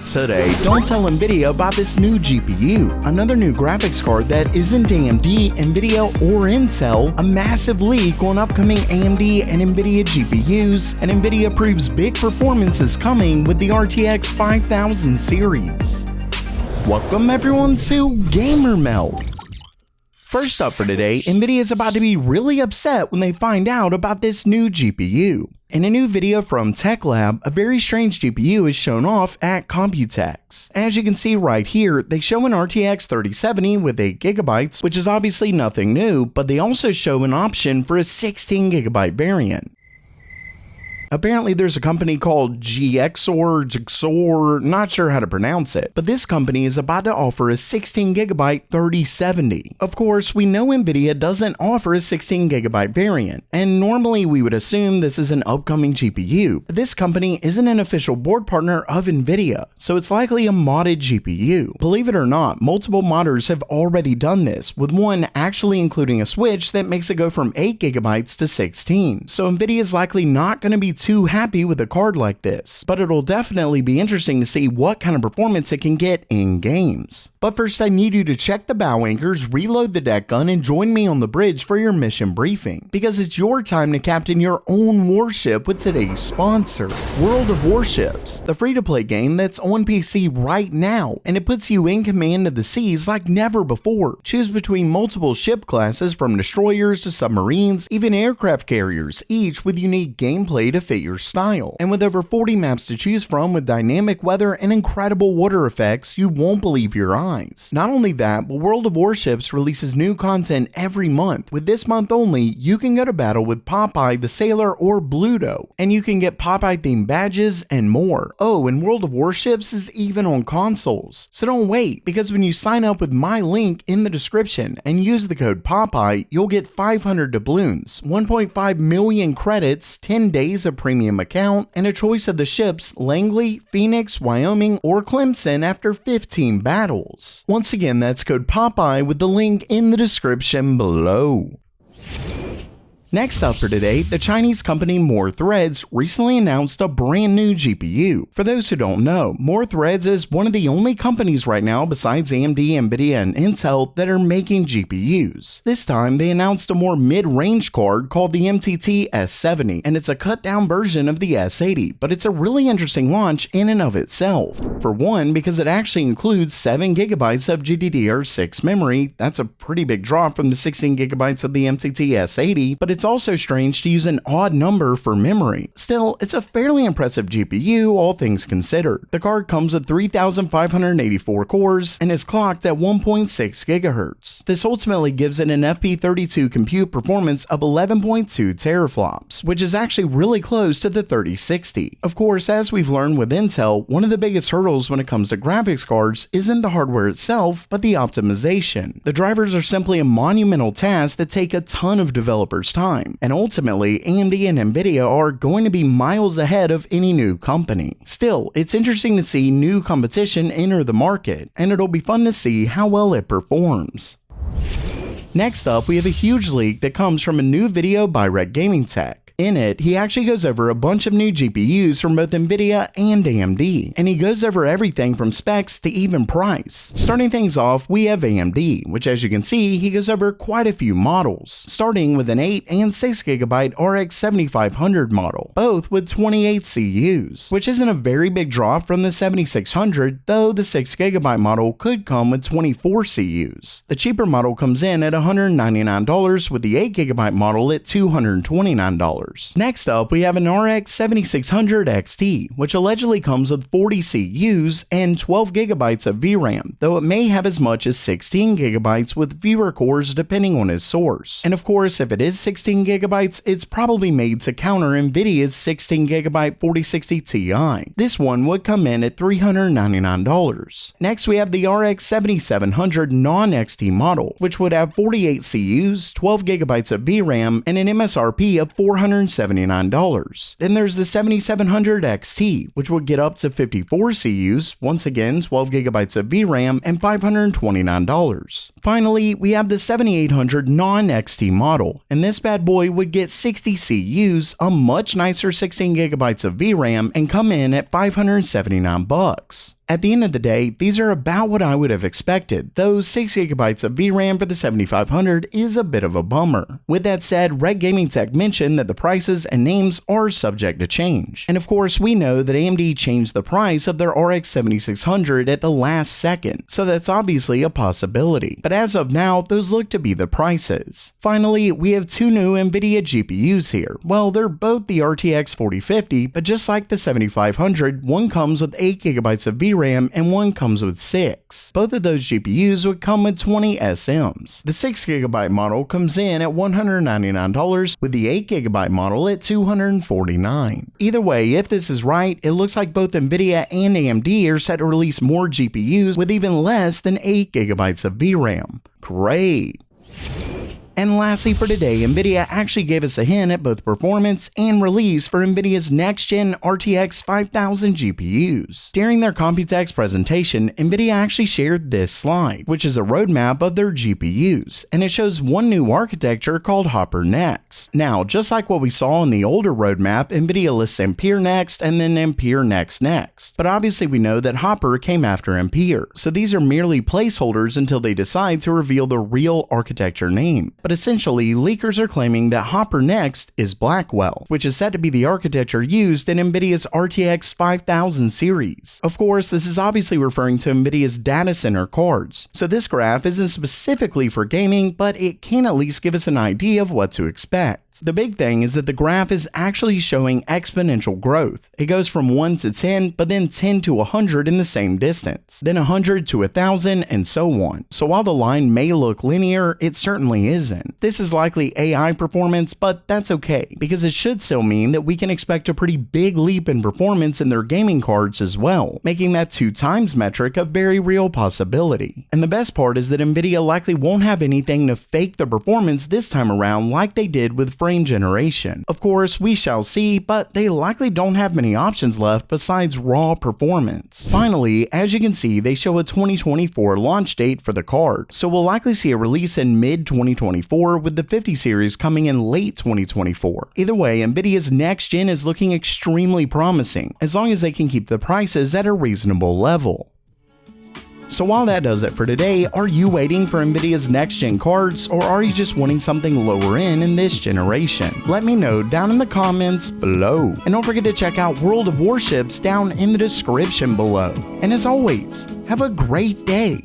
Today, don't tell Nvidia about this new GPU, another new graphics card that isn't AMD, Nvidia, or Intel, a massive leak on upcoming AMD and Nvidia GPUs, and Nvidia proves big performance is coming with the RTX 5000 series. Welcome everyone to Gamer Meld. First up for today, Nvidia is about to be really upset when they find out about this new GPU. In a new video from Tech Lab, a very strange GPU is shown off at Computex. As you can see right here, they show an RTX 3070 with 8GB, which is obviously nothing new, but they also show an option for a 16GB variant. Apparently there's a company called GXOR, not sure how to pronounce it, but this company is about to offer a 16GB 3070. Of course, we know Nvidia doesn't offer a 16GB variant, and normally we would assume this is an upcoming GPU, but this company isn't an official board partner of Nvidia, so it's likely a modded GPU. Believe it or not, multiple modders have already done this, with one actually including a switch that makes it go from 8GB to 16, so Nvidia is likely not going to be too happy with a card like this, but it'll definitely be interesting to see what kind of performance it can get in games. But first I need you to check the bow anchors, reload the deck gun, and join me on the bridge for your mission briefing, because it's your time to captain your own warship with today's sponsor, World of Warships, the free-to-play game that's on PC right now, and it puts you in command of the seas like never before. Choose between multiple ship classes from destroyers to submarines, even aircraft carriers, each with unique gameplay to fit your style. And with over 40 maps to choose from with dynamic weather and incredible water effects, you won't believe your eyes. Not only that, but World of Warships releases new content every month. With this month only, you can go to battle with Popeye the Sailor or Bluto, and you can get Popeye themed badges and more. Oh, and World of Warships is even on consoles. So don't wait, because when you sign up with my link in the description and use the code Popeye, you'll get 500 doubloons, 1.5 million credits, 10 days of premium account, and a choice of the ships Langley, Phoenix, Wyoming, or Clemson after 15 battles. Once again, that's code Popeye with the link in the description below. Next up for today, the Chinese company More Threads recently announced a brand new GPU. For those who don't know, More Threads is one of the only companies right now besides AMD, Nvidia, and Intel that are making GPUs. This time, they announced a more mid-range card called the MTT S70, and it's a cut-down version of the S80, but it's a really interesting launch in and of itself. For one, because it actually includes 7GB of GDDR6 memory. That's a pretty big drop from the 16GB of the MTT S80, but it's also strange to use an odd number for memory. Still, it's a fairly impressive GPU, all things considered. The card comes with 3,584 cores and is clocked at 1.6 GHz. This ultimately gives it an FP32 compute performance of 11.2 teraflops, which is actually really close to the 3060. Of course, as we've learned with Intel, one of the biggest hurdles when it comes to graphics cards isn't the hardware itself, but the optimization. The drivers are simply a monumental task that take a ton of developers' time. And ultimately, AMD and Nvidia are going to be miles ahead of any new company. Still, it's interesting to see new competition enter the market, and it'll be fun to see how well it performs. Next up, we have a huge leak that comes from a new video by Red Gaming Tech. In it, he actually goes over a bunch of new GPUs from both Nvidia and AMD, and he goes over everything from specs to even price. Starting things off, we have AMD, which as you can see, he goes over quite a few models, starting with an 8 and 6GB RX 7500 model, both with 28 CUs, which isn't a very big drop from the 7600, though the 6GB model could come with 24 CUs. The cheaper model comes in at $199, with the 8GB model at $229. Next up, we have an RX 7600 XT, which allegedly comes with 40 CUs and 12GB of VRAM, though it may have as much as 16GB with fewer cores depending on its source. And of course, if it is 16GB, it's probably made to counter Nvidia's 16GB 4060 Ti. This one would come in at $399. Next, we have the RX 7700 non-XT model, which would have 48 CUs, 12GB of VRAM, and an MSRP of $479. Then there's the 7700 XT, which would get up to 54 CUs, once again 12GB of VRAM, and $529. Finally, we have the 7800 non-XT model, and this bad boy would get 60 CUs, a much nicer 16GB of VRAM, and come in at $579. At the end of the day, these are about what I would have expected, though 6GB of VRAM for the 7500 is a bit of a bummer. With that said, Red Gaming Tech mentioned that the prices and names are subject to change. And of course, we know that AMD changed the price of their RX 7600 at the last second, so that's obviously a possibility. But as of now, those look to be the prices. Finally, we have two new Nvidia GPUs here. Well, they're both the RTX 4050, but just like the 7500, one comes with 8GB of VRAM and one comes with 6. Both of those GPUs would come with 20 SMs. The 6GB model comes in at $199, with the 8GB model at $249. Either way, if this is right, it looks like both Nvidia and AMD are set to release more GPUs with even less than 8GB of VRAM. Great! And lastly for today, Nvidia actually gave us a hint at both performance and release for Nvidia's next-gen RTX 5000 GPUs. During their Computex presentation, Nvidia actually shared this slide, which is a roadmap of their GPUs, and it shows one new architecture called Hopper Next. Now, just like what we saw in the older roadmap, Nvidia lists Ampere next and then Ampere next. But obviously we know that Hopper came after Ampere, so these are merely placeholders until they decide to reveal the real architecture name. But essentially, leakers are claiming that Hopper Next is Blackwell, which is said to be the architecture used in Nvidia's RTX 5000 series. Of course, this is obviously referring to Nvidia's data center cards, so this graph isn't specifically for gaming, but it can at least give us an idea of what to expect. The big thing is that the graph is actually showing exponential growth. It goes from 1 to 10, but then 10 to 100 in the same distance, then 100 to 1000, and so on. So while the line may look linear, it certainly isn't. This is likely AI performance, but that's okay, because it should still mean that we can expect a pretty big leap in performance in their gaming cards as well, making that 2 times metric a very real possibility. And the best part is that Nvidia likely won't have anything to fake the performance this time around like they did with frame generation. Of course, we shall see, but they likely don't have many options left besides raw performance. Finally, as you can see, they show a 2024 launch date for the card, so we'll likely see a release in mid-2024 with the 50 series coming in late 2024. Either way, Nvidia's next gen is looking extremely promising, as long as they can keep the prices at a reasonable level. So while that does it for today, are you waiting for Nvidia's next-gen cards, or are you just wanting something lower in this generation? Let me know down in the comments below. And don't forget to check out World of Warships down in the description below. And as always, have a great day.